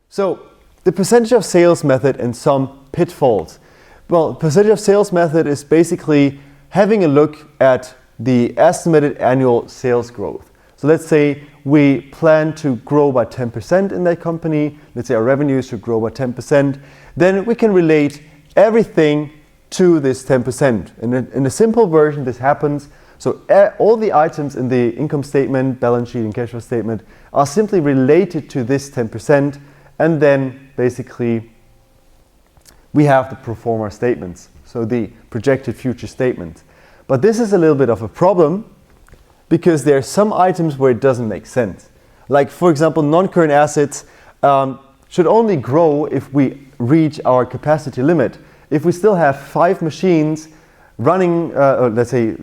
So the percentage of sales method and some pitfalls. Well, percentage of sales method is basically having a look at the estimated annual sales growth. So let's say we plan to grow by 10% in that company. Let's say our revenues should grow by 10%. Then we can relate everything to this 10%. In a simple version, this happens. So all the items in the income statement, balance sheet, and cash flow statement are simply related to this 10%. And then basically we have the pro forma statements, so the projected future statements. But this is a little bit of a problem because there are some items where it doesn't make sense. Like, for example, non-current assets should only grow if we reach our capacity limit. If we still have 5 machines running, let's say,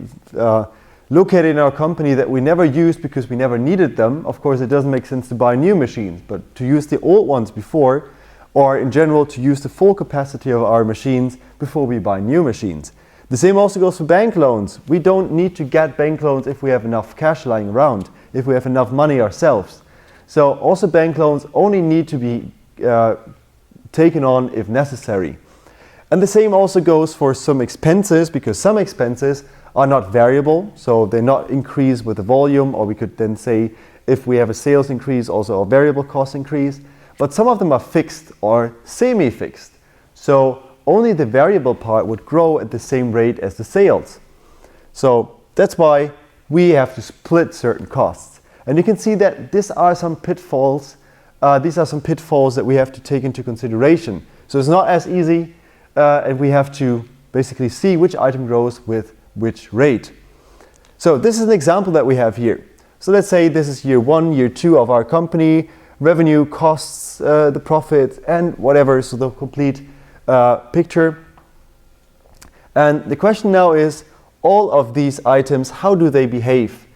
located in our company that we never used because we never needed them, of course it doesn't make sense to buy new machines, but to use the old ones before, or in general to use the full capacity of our machines before we buy new machines. The same also goes for bank loans. We don't need to get bank loans if we have enough cash lying around, if we have enough money ourselves. So also bank loans only need to be taken on if necessary. And the same also goes for some expenses, because some expenses are not variable, so they not increase with the volume, or we could then say if we have a sales increase, also a variable cost increase. But some of them are fixed or semi-fixed. So only the variable part would grow at the same rate as the sales. So that's why we have to split certain costs. And you can see that these are some pitfalls. These are some pitfalls that we have to take into consideration. So it's not as easy, and we have to basically see which item grows with which rate. So this is an example that we have here. So let's say this is year 1, year 2 of our company, revenue, costs, the profit, and whatever, so the complete picture. And the question now is, all of these items, how do they behave?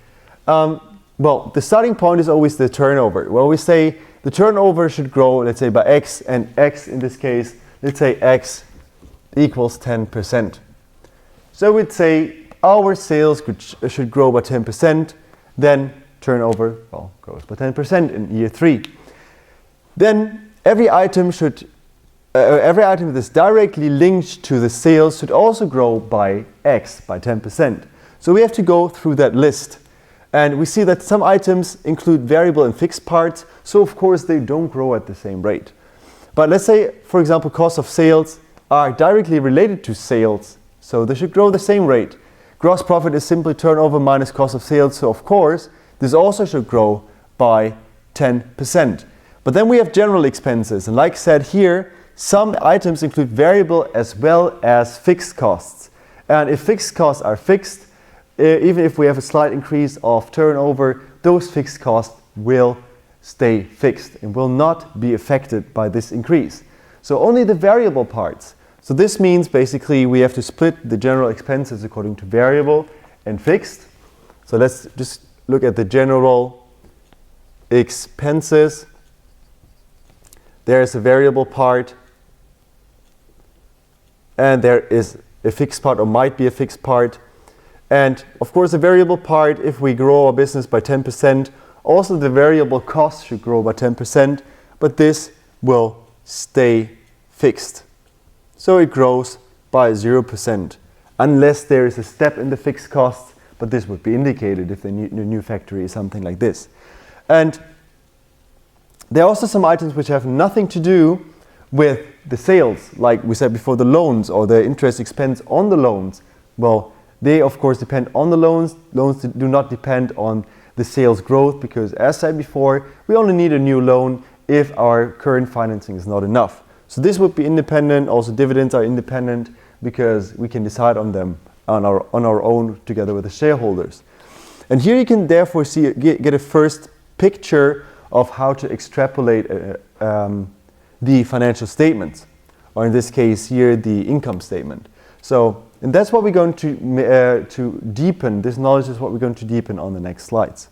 Well, the starting point is always the turnover. Well, we say the turnover should grow, let's say by X, and X in this case, let's say X equals 10%. So we'd say our sales should grow by 10%, then turnover, well, grows by 10% in year 3. Then every item that is directly linked to the sales should also grow by X, by 10%. So we have to go through that list. And we see that some items include variable and fixed parts, so of course they don't grow at the same rate. But let's say, for example, cost of sales are directly related to sales, so they should grow the same rate. Gross profit is simply turnover minus cost of sales, so of course this also should grow by 10%. But then we have general expenses, and like said here, some items include variable as well as fixed costs. And if fixed costs are fixed, even if we have a slight increase of turnover, those fixed costs will stay fixed and will not be affected by this increase. So only the variable parts. So this means basically we have to split the general expenses according to variable and fixed. So let's just look at the general expenses. There is a variable part, and there is a fixed part, or might be a fixed part. And of course the variable part, if we grow our business by 10%, also the variable cost should grow by 10%, but this will stay fixed. So it grows by 0%, unless there is a step in the fixed costs, but this would be indicated if the new factory is something like this. And there are also some items which have nothing to do with the sales, like we said before, the loans or the interest expense on the loans. Well, they of course depend on the loans. Loans do not depend on the sales growth, because as said before, we only need a new loan if our current financing is not enough. So this would be independent. Also dividends are independent because we can decide on them on our own together with the shareholders. And here you can therefore get a first picture of how to extrapolate the financial statements, or in this case here the income statement. So, and that's what we're going to deepen. This knowledge is what we're going to deepen on the next slides.